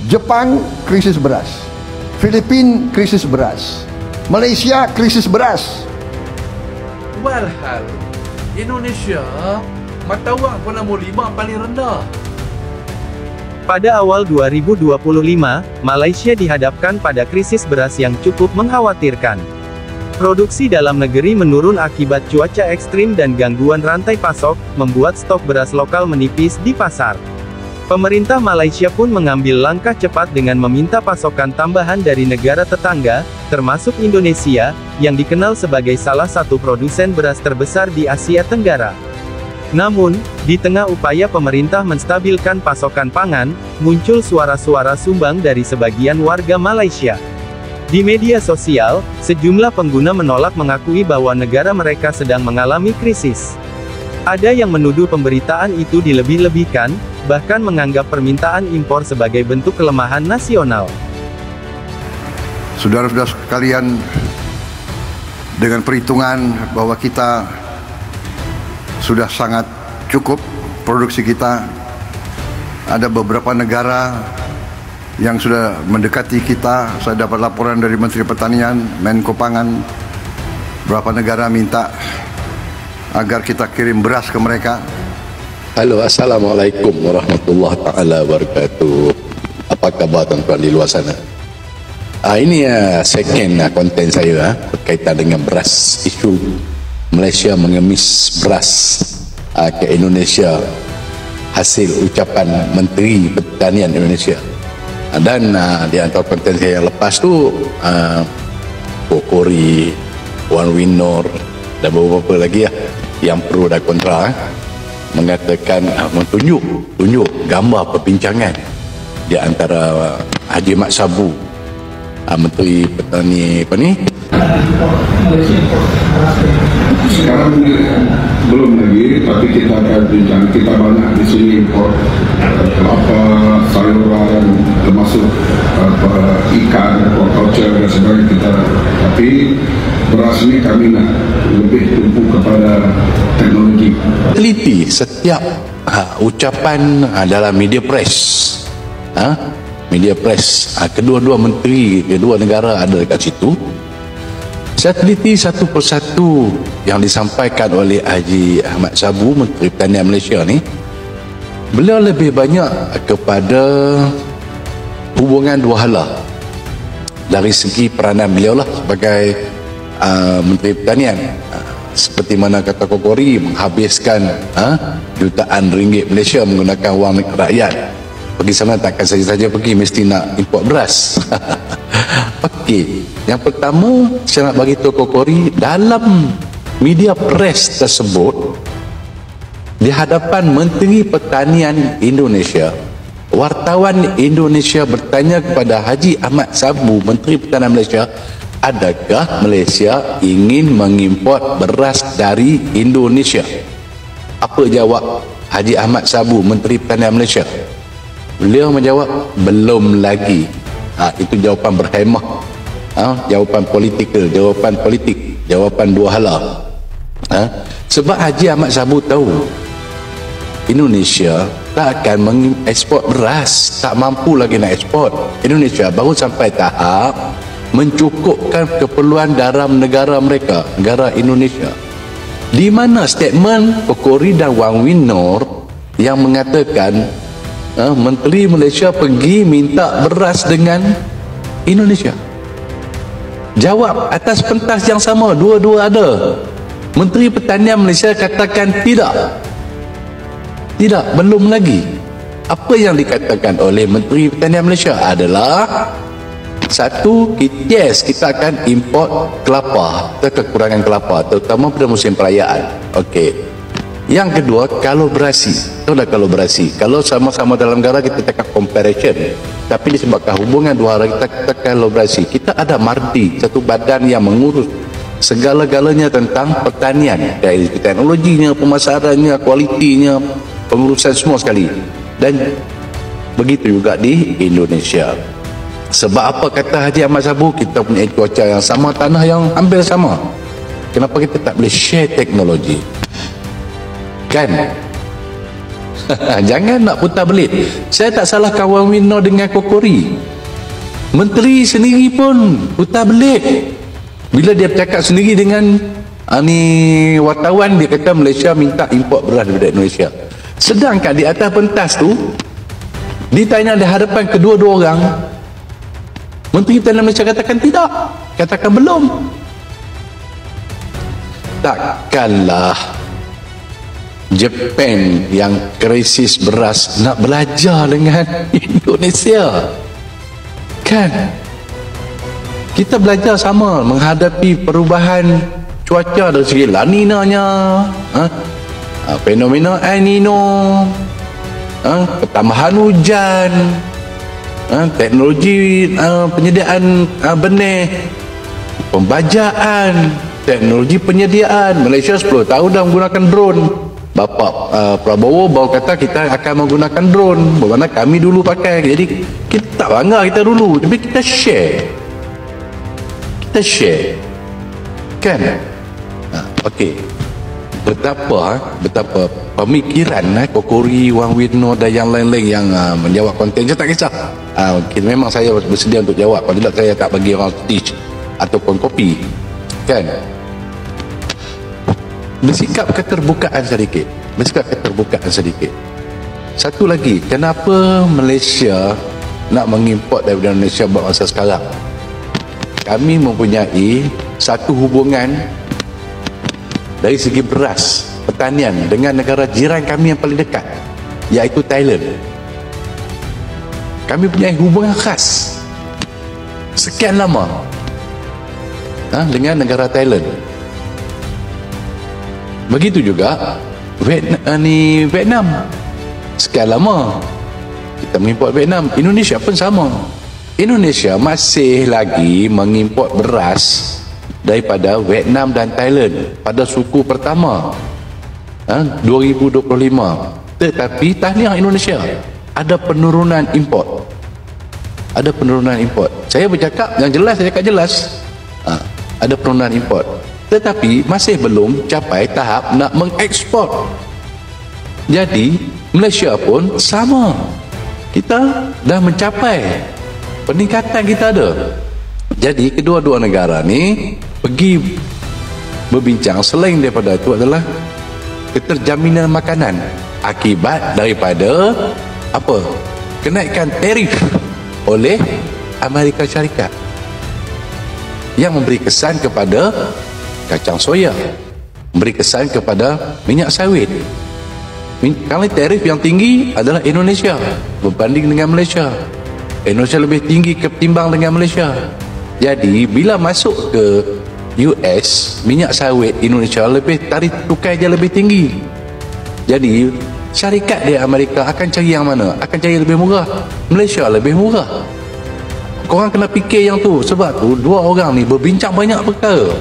Jepang krisis beras, Filipina krisis beras, Malaysia krisis beras. Walhal Indonesia mata wang pun nombor 5 paling rendah. Pada awal 2025, Malaysia dihadapkan pada krisis beras yang cukup mengkhawatirkan. Produksi dalam negeri menurun akibat cuaca ekstrim dan gangguan rantai pasok, membuat stok beras lokal menipis di pasar. Pemerintah Malaysia pun mengambil langkah cepat dengan meminta pasokan tambahan dari negara tetangga, termasuk Indonesia, yang dikenal sebagai salah satu produsen beras terbesar di Asia Tenggara. Namun, di tengah upaya pemerintah menstabilkan pasokan pangan, muncul suara-suara sumbang dari sebagian warga Malaysia. Di media sosial, sejumlah pengguna menolak mengakui bahwa negara mereka sedang mengalami krisis. Ada yang menuduh pemberitaan itu dilebih-lebihkan, bahkan menganggap permintaan impor sebagai bentuk kelemahan nasional. Saudara-saudara sekalian, dengan perhitungan bahwa kita sudah sangat cukup produksi kita, ada beberapa negara yang sudah mendekati kita. Saya dapat laporan dari Menteri Pertanian, Menko Pangan, beberapa negara minta agar kita kirim beras ke mereka. Halo, Assalamualaikum warahmatullahi taala wabarakatuh. Apa khabar tuan-tuan di luar sana? Ini second konten saya berkaitan dengan beras. Isu Malaysia mengemis beras ke Indonesia hasil ucapan Menteri Pertanian Indonesia. Dan di antara konten saya yang lepas tu Kokori, Wan Winor dan beberapa lagi yang pro dan kontra mengatakan tunjuk gambar perbincangan di antara Haji Mat Sabu, Menteri Petani sekarang belum lagi, tapi kita akan bincang. Kita banyak di sini import kelapa, sayuran, termasuk ikan, aquaculture dan sebagainya kita. Tapi beras ini kami nak lebih tumpu kepada teknologi. Teliti setiap ucapan dalam media press, kedua-dua menteri, kedua negara ada dekat situ. Saya teliti satu persatu yang disampaikan oleh Haji Ahmad Sabu, Menteri Pertanian Malaysia ni. Beliau lebih banyak kepada hubungan dua hala. Dari segi peranan beliau lah sebagai Menteri Pertanian, seperti mana kata Kokori, menghabiskan jutaan ringgit Malaysia menggunakan wang rakyat. Pergi sana takkan saja-saja pergi, mesti nak import beras. Okey, yang pertama saya nak bagi tahu Kokori, dalam media press tersebut di hadapan Menteri Pertanian Indonesia, wartawan Indonesia bertanya kepada Haji Ahmad Sabu, Menteri Pertanian Malaysia, adakah Malaysia ingin mengimport beras dari Indonesia? Apa jawab Haji Ahmad Sabu, Menteri Pertanian Malaysia? Beliau menjawab, belum lagi. Itu jawapan berhemah, jawapan politikal, jawapan politik, jawapan dua hala. Sebab Haji Ahmad Sabu tahu Indonesia tak akan mengeksport beras, tak mampu lagi nak ekspor. Indonesia baru sampai tahap mencukupkan keperluan dalam negara mereka, negara Indonesia. Di mana statement Kokori dan Wang Winor yang mengatakan Menteri Malaysia pergi minta beras dengan Indonesia? Jawab atas pentas yang sama, dua-dua ada. Menteri Pertanian Malaysia katakan tidak, belum lagi. Apa yang dikatakan oleh Menteri Pertanian Malaysia adalah, satu, yes, kita akan import kelapa, kekurangan kelapa terutama pada musim perayaan. Okey. Yang kedua, kolaborasi. Itulah kolaborasi. Kalau sama-sama dalam negara kita cakap comparison, tapi disebabkan hubungan dua negara kita kolaborasi. Kita ada MARDI, satu badan yang mengurus segala-galanya tentang pertanian, dari teknologinya, pemasarannya, kualitinya, pengurusan semua sekali. Dan begitu juga di Indonesia. Sebab apa kata Haji Ahmad Sabu, kita punya cuaca yang sama, tanah yang hampir sama. Kenapa kita tak boleh share teknologi? Kan Jangan nak putar belit. Saya tak salah kawan Wino dengan Kokori. Menteri sendiri pun putar belit bila dia bercakap sendiri dengan ni wartawan. Dia kata Malaysia minta import beras daripada Indonesia, sedangkan di atas pentas tu ditanya di hadapan kedua-dua orang, Menteri Pertanian Malaysia katakan tidak, katakan belum. Takkanlah Jepun yang krisis beras nak belajar dengan Indonesia, kan? Kita belajar sama menghadapi perubahan cuaca dari segi La Nina-nya, fenomena El Nino, ketambahan hujan, teknologi penyediaan benih, pembajaan, teknologi penyediaan. Malaysia 10 tahun dah menggunakan drone. Bapak Prabowo baru kata kita akan menggunakan drone, bermakna kami dulu pakai. Jadi kita tak bangga kita dulu, tapi kita share, kan? Okey, betapa pemikiran Kokori, Wang Wino dan yang lain-lain yang menjawab konten. Saya tak kisah. Okay, memang saya bersedia untuk jawab. Kalau tidak saya tak bagi orang teach ataupun kopi, kan? Bersikap keterbukaan sedikit. Satu lagi, kenapa Malaysia nak mengimport daripada Indonesia buat masa sekarang? Kami mempunyai satu hubungan dari segi beras pertanian dengan negara jiran kami yang paling dekat, iaitu Thailand. Kami punya hubungan khas sekian lama dengan negara Thailand. Begitu juga Vietnam, sekian lama kita mengimport Vietnam. Indonesia pun sama. Indonesia masih lagi mengimport beras daripada Vietnam dan Thailand pada suku pertama 2025. Tetapi tahniah Indonesia, ada penurunan import. Saya bercakap yang jelas, saya cakap jelas, ada penurunan import, tetapi masih belum capai tahap nak mengekspor. Jadi Malaysia pun sama, kita dah mencapai peningkatan, kita ada. Jadi kedua-dua negara ni pergi berbincang. Selain daripada itu adalah keterjaminan makanan akibat daripada apa? Kenaikan tarif oleh Amerika Syarikat yang memberi kesan kepada kacang soya, memberi kesan kepada minyak sawit. Kalau tarif yang tinggi adalah Indonesia berbanding dengan Malaysia. Indonesia lebih tinggi ketimbang dengan Malaysia. Jadi bila masuk ke US, minyak sawit Indonesia lebih, tarif tukar dia lebih tinggi. Jadi syarikat di Amerika akan cari yang mana? Akan cari lebih murah. Malaysia lebih murah. Korang kena fikir yang tu. Sebab tu dua orang ni berbincang banyak perkara.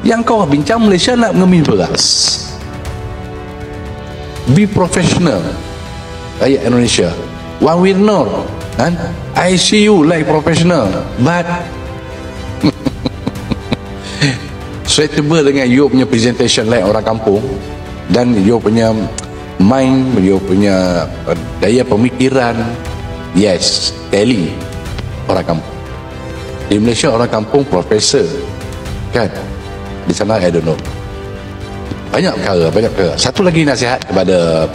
Yang kau bincang, Malaysia nak mengemis beras. Be professional, rakyat Indonesia. One will know, kan? I see you like professional, but suitable dengan you punya presentation like orang kampung, dan you punya mind, you punya daya pemikiran, yes, tally orang kampung. Di Malaysia orang kampung profesor, kan? Di sana I don't know. Banyak perkara. Satu lagi nasihat kepada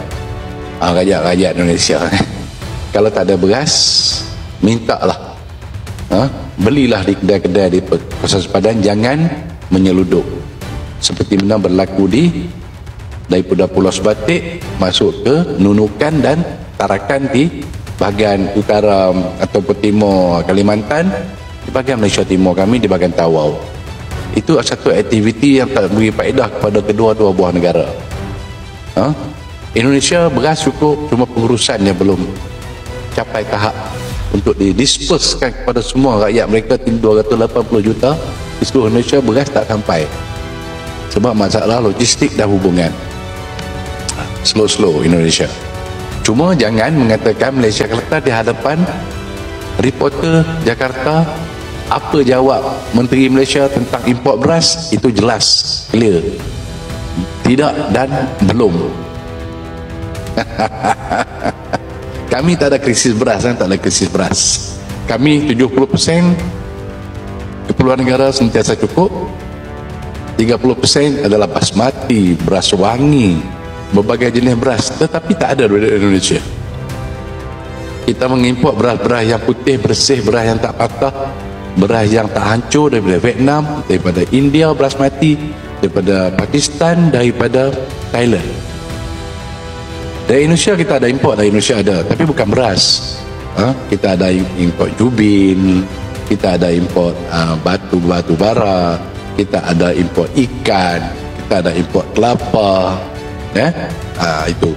rakyat Indonesia. Kalau tak ada beras, mintalah, belilah di kedai-kedai di Pasar Sepadan. Jangan menyeludup seperti mana berlaku daripada Pulau Sebatik masuk ke Nunukan dan Tarakan di bahagian utara ataupun timur Kalimantan, di bahagian Malaysia Timur kami di bahagian Tawau. Itu satu aktiviti yang tak beri faedah kepada kedua-dua buah negara. Indonesia beras cukup, cuma pengurusannya belum capai tahap untuk didisperskan kepada semua rakyat mereka. 280 juta di seluruh Indonesia, beras tak sampai sebab masalah logistik dan hubungan. Slow Indonesia. Cuma jangan mengatakan Malaysia Kelantan di hadapan reporter Jakarta. Apa jawab Menteri Malaysia tentang import beras? Itu jelas, clear. Tidak dan belum. Kami tak ada krisis beras, tak ada krisis beras. Kami 70% keperluan negara sentiasa cukup. 30% adalah basmati, beras wangi, berbagai jenis beras, tetapi tak ada di Indonesia. Kita mengimport beras-beras yang putih, bersih, beras yang tak patah, beras yang tak hancur daripada Vietnam, daripada India basmati, daripada Pakistan, daripada Thailand. Dari Indonesia kita ada import, dari Indonesia ada, tapi bukan beras. Kita ada import jubin, kita ada import batu bara, kita ada import ikan, kita ada import kelapa, itu.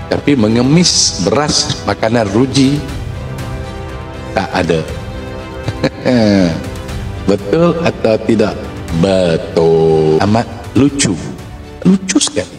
Tapi mengemis beras makanan ruji tak ada. Betul atau tidak? Betul. Amat lucu sekali.